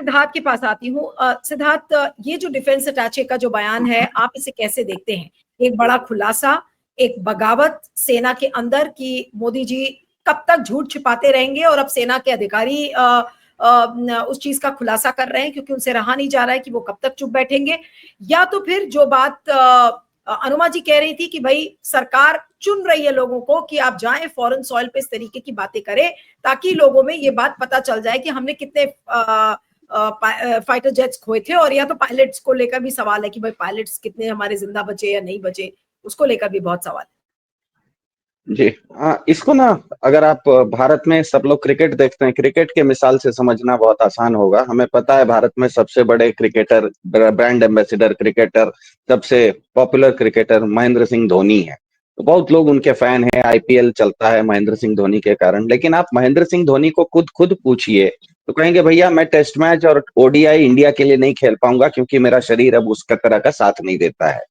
सिद्धार्थ के पास आती हूँ। सिद्धार्थ, ये जो डिफेंस अटैचे का जो बयान है, आप इसे कैसे देखते हैं? एक बड़ा खुलासा, एक बगावत सेना के अंदर कि मोदी जी कब तक झूठ छिपाते रहेंगे, और अब सेना के अधिकारी उस चीज का खुलासा कर रहे हैं क्योंकि उनसे रहा नहीं जा रहा है कि वो कब तक चुप बैठेंगे। या तो फिर जो बात अनुमा जी कह रही थी कि भाई सरकार चुन रही है लोगों को कि आप जाएं फॉरेन सॉइल पे इस तरीके की बातें करें ताकि लोगों में ये बात पता चल जाए कि हमने कितने फाइटर जेट्स खोए थे, और या तो पायलट्स को लेकर भी सवाल है कि भाई पायलट्स कितने हमारे जिंदा बचे या नहीं बचे, उसको लेकर भी बहुत सवाल है। जी हाँ, इसको ना अगर आप भारत में सब लोग क्रिकेट देखते हैं, क्रिकेट के मिसाल से समझना बहुत आसान होगा। हमें पता है भारत में सबसे बड़े क्रिकेटर, ब्रांड एम्बेसडर क्रिकेटर, सबसे पॉपुलर क्रिकेटर महेंद्र सिंह धोनी है। तो बहुत लोग उनके फैन हैं, आईपीएल चलता है महेंद्र सिंह धोनी के कारण। लेकिन आप महेंद्र सिंह धोनी को खुद पूछिए तो कहेंगे भैया मैं टेस्ट मैच और ओडीआई इंडिया के लिए नहीं खेल पाऊंगा क्योंकि मेरा शरीर अब उसका तरह का साथ नहीं देता है।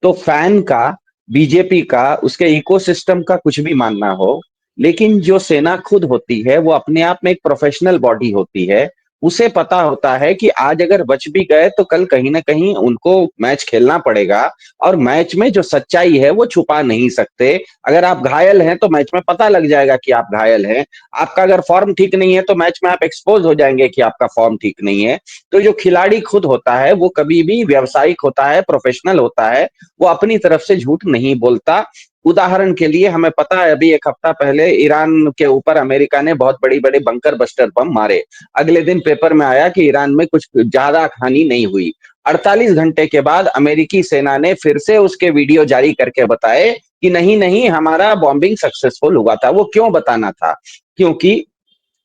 तो फैन का, बीजेपी का, उसके इकोसिस्टम का कुछ भी मानना हो, लेकिन जो सेना खुद होती है वो अपने आप में एक प्रोफेशनल बॉडी होती है। उसे पता होता है कि आज अगर बच भी गए तो कल कहीं ना कहीं उनको मैच खेलना पड़ेगा, और मैच में जो सच्चाई है वो छुपा नहीं सकते। अगर आप घायल हैं तो मैच में पता लग जाएगा कि आप घायल हैं। आपका अगर फॉर्म ठीक नहीं है तो मैच में आप एक्सपोज हो जाएंगे कि आपका फॉर्म ठीक नहीं है। तो जो खिलाड़ी खुद होता है वो कभी भी व्यावसायिक होता है, प्रोफेशनल होता है, वो अपनी तरफ से झूठ नहीं बोलता। उदाहरण के लिए हमें पता है अभी एक हफ्ता पहले ईरान के ऊपर अमेरिका ने बहुत बड़ी बड़े बंकर बस्टर बम मारे। अगले दिन पेपर में आया कि ईरान में कुछ ज्यादा हानि नहीं हुई। 48 घंटे के बाद अमेरिकी सेना ने फिर से उसके वीडियो जारी करके बताए कि नहीं नहीं हमारा बॉम्बिंग सक्सेसफुल हुआ था। वो क्यों बताना था? क्योंकि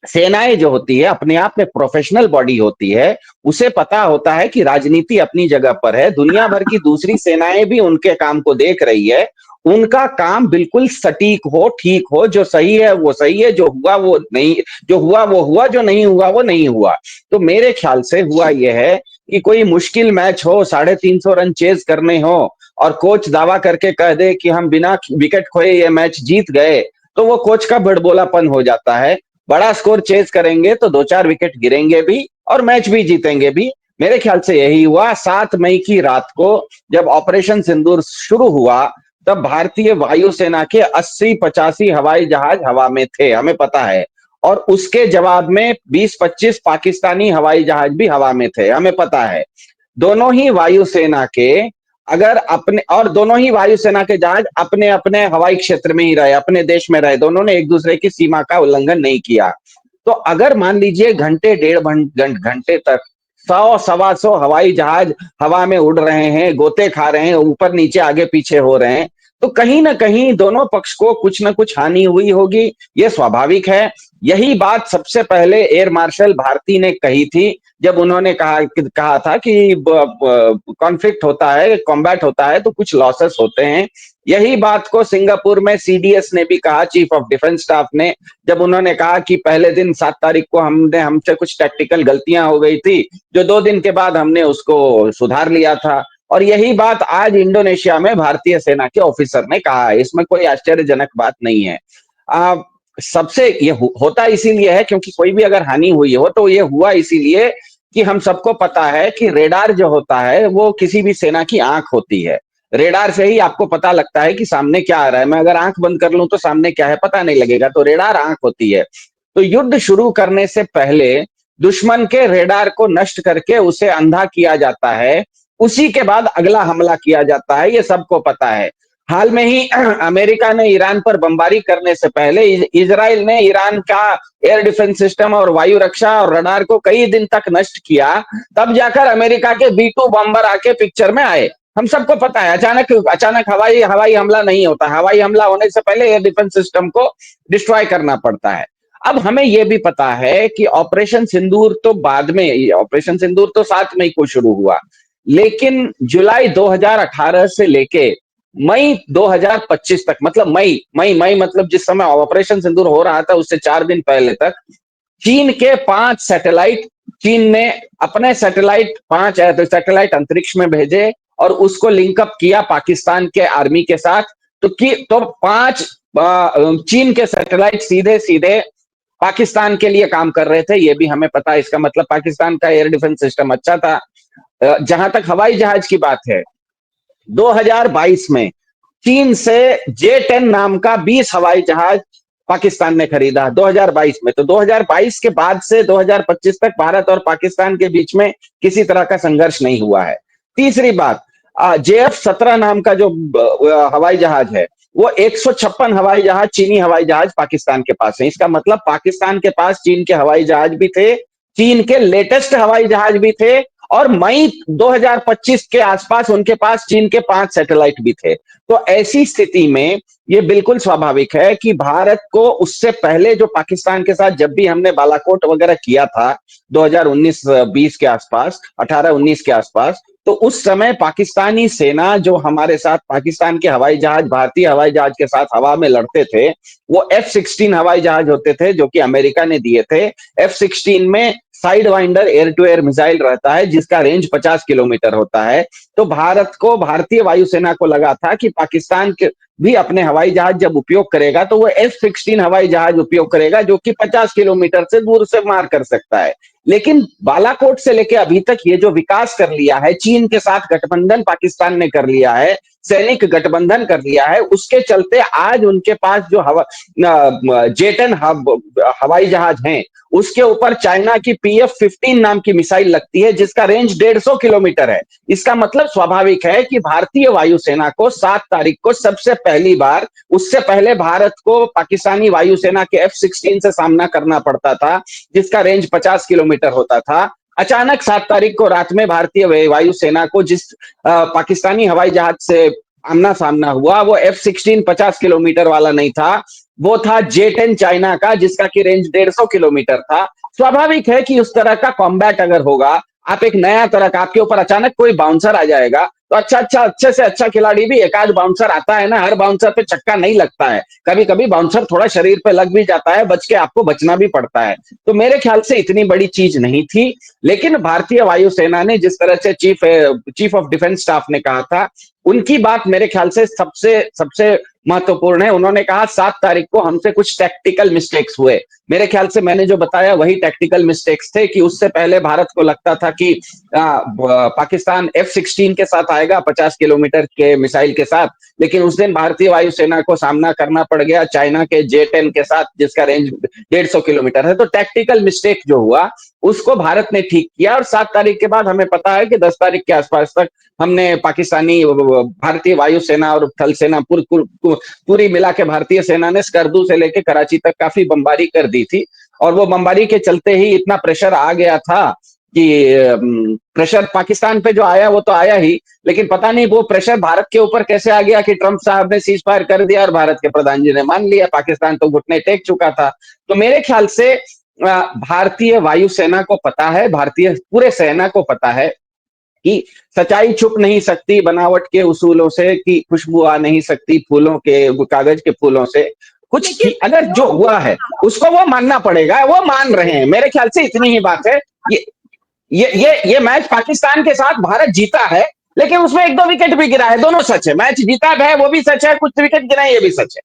सेनाएं जो होती है अपने आप में प्रोफेशनल बॉडी होती है। उसे पता होता है कि राजनीति अपनी जगह पर है, दुनिया भर की दूसरी सेनाएं भी उनके काम को देख रही है। उनका काम बिल्कुल सटीक हो, ठीक हो, जो सही है वो सही है, जो हुआ वो नहीं, जो हुआ वो हुआ, जो नहीं हुआ वो नहीं हुआ। तो मेरे ख्याल से हुआ यह है कि कोई मुश्किल मैच हो, 350 रन चेज करने हो, और कोच दावा करके कह दे कि हम बिना विकेट खोए ये मैच जीत गए, तो वो कोच का बड़बोलापन हो जाता है। बड़ा स्कोर चेज करेंगे तो 2-4 विकेट गिरेंगे भी और मैच भी जीतेंगे भी। मेरे ख्याल से यही हुआ। 7 मई की रात को जब ऑपरेशन सिंदूर शुरू हुआ तब भारतीय वायुसेना के 80-85 हवाई जहाज हवा में थे, हमें पता है। और उसके जवाब में 20-25 पाकिस्तानी हवाई जहाज भी हवा में थे, हमें पता है। दोनों ही वायुसेना के अगर अपने और दोनों ही वायुसेना के जहाज अपने अपने हवाई क्षेत्र में ही रहे, अपने देश में रहे, दोनों ने एक दूसरे की सीमा का उल्लंघन नहीं किया। तो अगर मान लीजिए घंटे 1.5 घंटे तक 100-125 हवाई जहाज हवा में उड़ रहे हैं, गोते खा रहे हैं, ऊपर नीचे आगे पीछे हो रहे हैं, तो कहीं ना कहीं दोनों पक्ष को कुछ ना कुछ हानि हुई होगी, ये स्वाभाविक है। यही बात सबसे पहले एयर मार्शल भारती ने कही थी जब उन्होंने कहा था कि कॉन्फ्लिक्ट होता है, कॉम्बैट होता है तो कुछ लॉसेस होते हैं। यही बात को सिंगापुर में सीडीएस ने भी कहा, चीफ ऑफ डिफेंस स्टाफ ने, जब उन्होंने कहा कि पहले दिन 7 तारीख को हमसे कुछ टेक्निकल गलतियां हो गई थी, जो 2 दिन के बाद हमने उसको सुधार लिया था। और यही बात आज इंडोनेशिया में भारतीय सेना के ऑफिसर ने कहा है। इसमें कोई आश्चर्यजनक बात नहीं है। सबसे ये होता इसीलिए है क्योंकि कोई भी अगर हानि हुई हो तो ये हुआ इसीलिए कि हम सबको पता है कि रेडार जो होता है वो किसी भी सेना की आंख होती है। रेडार से ही आपको पता लगता है कि सामने क्या आ रहा है। मैं अगर आंख बंद कर लूं तो सामने क्या है पता नहीं लगेगा, तो रेडार आंख होती है। तो युद्ध शुरू करने से पहले दुश्मन के रेडार को नष्ट करके उसे अंधा किया जाता है, उसी के बाद अगला हमला किया जाता है, ये सबको पता है। हाल में ही अमेरिका ने ईरान पर बमबारी करने से पहले इजराइल ने ईरान का एयर डिफेंस सिस्टम और वायु रक्षा और रडार को कई दिन तक नष्ट किया। तब जाकर अमेरिका के B2 बम्बर आके पिक्चर में आए। हम सबको पता है अचानक हवाई हमला नहीं होता। हवाई हमला होने से पहले एयर डिफेंस सिस्टम को डिस्ट्रॉय करना पड़ता है। अब हमें यह भी पता है कि ऑपरेशन सिंदूर तो बाद में, ऑपरेशन सिंदूर तो 7 मई को शुरू हुआ, लेकिन जुलाई 2018 से लेके मई 2025 तक, मतलब मई मतलब जिस समय ऑपरेशन सिंदूर हो रहा था उससे 4 दिन पहले तक, चीन के 5 सैटेलाइट, चीन ने अपने सैटेलाइट 5 सैटेलाइट अंतरिक्ष में भेजे और उसको लिंकअप किया पाकिस्तान के आर्मी के साथ। तो 5 चीन के सैटेलाइट सीधे सीधे पाकिस्तान के लिए काम कर रहे थे, ये भी हमें पता है। इसका मतलब पाकिस्तान का एयर डिफेंस सिस्टम अच्छा था। जहां तक हवाई जहाज की बात है, 2022 में चीन से J-10 नाम का 20 हवाई जहाज पाकिस्तान ने खरीदा 2022 में। तो 2022 के बाद से 2025 तक भारत और पाकिस्तान के बीच में किसी तरह का संघर्ष नहीं हुआ है। तीसरी बात, JF-17 नाम का जो हवाई जहाज है, वो 156 हवाई जहाज चीनी हवाई जहाज पाकिस्तान के पास है। इसका मतलब पाकिस्तान के पास चीन के हवाई जहाज भी थे, चीन के लेटेस्ट हवाई जहाज भी थे, और मई 2025 के आसपास उनके पास चीन के 5 सैटेलाइट भी थे। तो ऐसी स्थिति में ये बिल्कुल स्वाभाविक है कि भारत को उससे पहले जो पाकिस्तान के साथ जब भी हमने बालाकोट वगैरह किया था 2019-20 के आसपास, 18-19 के आसपास, तो उस समय पाकिस्तानी सेना जो हमारे साथ, पाकिस्तान के हवाई जहाज भारतीय हवाई जहाज के साथ हवा में लड़ते थे, वो F-16 हवाई जहाज होते थे जो कि अमेरिका ने दिए थे। F-16 में sidewinder air to air missile रहता है जिसका रेंज 50 किलोमीटर होता है। तो भारत को, भारतीय वायुसेना को लगा था कि पाकिस्तान के भी अपने हवाई जहाज जब उपयोग करेगा तो वो F-16 हवाई जहाज उपयोग करेगा जो कि 50 किलोमीटर से दूर से मार कर सकता है। लेकिन बालाकोट से लेके अभी तक ये जो विकास कर लिया है, चीन के साथ गठबंधन पाकिस्तान ने कर लिया है, सैनिक गठबंधन कर लिया है, उसके चलते आज उनके पास जो J-10 हवाई जहाज हैं, उसके ऊपर चाइना की PF-15 नाम की मिसाइल लगती है जिसका रेंज 150 किलोमीटर है। इसका मतलब स्वाभाविक है कि भारतीय वायुसेना को 7 तारीख को सबसे पहली बार, उससे पहले भारत को पाकिस्तानी वायुसेना के F-16 से सामना करना पड़ता था जिसका रेंज 50 किलोमीटर होता था। अचानक 7 तारीख को रात में भारतीय वायुसेना को जिस पाकिस्तानी हवाई जहाज से आमना सामना हुआ, वो F-16 50 किलोमीटर वाला नहीं था, वो था J-10 चाइना का जिसका की रेंज 150 किलोमीटर था। स्वाभाविक है कि उस तरह का कॉम्बैट अगर होगा, आप एक नया तरह का, आपके ऊपर अचानक कोई बाउंसर आ जाएगा, तो अच्छे से अच्छा खिलाड़ी भी, एक आध बाउंसर आता है ना, हर बाउंसर पे छक्का नहीं लगता है, कभी कभी बाउंसर थोड़ा शरीर पे लग भी जाता है, बच के आपको बचना भी पड़ता है। तो मेरे ख्याल से इतनी बड़ी चीज नहीं थी। लेकिन भारतीय वायुसेना ने जिस तरह से चीफ ऑफ डिफेंस स्टाफ ने कहा था, उनकी बात मेरे ख्याल से सबसे सबसे महत्वपूर्ण है। उन्होंने कहा 7 तारीख को हमसे कुछ टैक्टिकल मिस्टेक्स हुए। मेरे ख्याल से मैंने जो बताया वही टैक्टिकल मिस्टेक्स थे कि उससे पहले भारत को लगता था कि पाकिस्तान F-16 के साथ आएगा 50 किलोमीटर के मिसाइल के साथ, लेकिन उस दिन भारतीय वायुसेना को सामना करना पड़ गया चाइना के J-10 के साथ जिसका रेंज 150 किलोमीटर है। तो टैक्टिकल मिस्टेक जो हुआ उसको भारत ने ठीक किया, और 7 तारीख के बाद हमें पता है कि 10 तारीख के आसपास तक हमने पाकिस्तानी, भारतीय वायुसेना और थल सेना पूरी मिला के भारतीय सेना ने स्कर्दू से लेकर कराची तक काफी बमबारी कर दी थी। और वो बमबारी के चलते ही इतना प्रेशर आ गया था कि प्रेशर पाकिस्तान पे जो आया वो तो आया ही, लेकिन पता नहीं वो प्रेशर भारत के ऊपर कैसे आ गया कि ट्रंप साहब ने सीज फायर कर दिया और भारत के प्रधान जी ने मान लिया। पाकिस्तान तो घुटने टेक चुका था। तो मेरे ख्याल से भारतीय वायुसेना को पता है, भारतीय पूरे सेना को पता है कि सच्चाई छुप नहीं सकती बनावट के उसूलों से, कि खुशबू आ नहीं सकती फूलों के, कागज के फूलों से। कुछ अगर जो हुआ है उसको वो मानना पड़ेगा, वो मान रहे हैं। मेरे ख्याल से इतनी ही बात है। ये मैच पाकिस्तान के साथ भारत जीता है, लेकिन उसमें 1-2 विकेट भी गिरा है, दोनों सच है। मैच जीता है वो भी सच है, कुछ विकेट गिरा है ये भी सच है।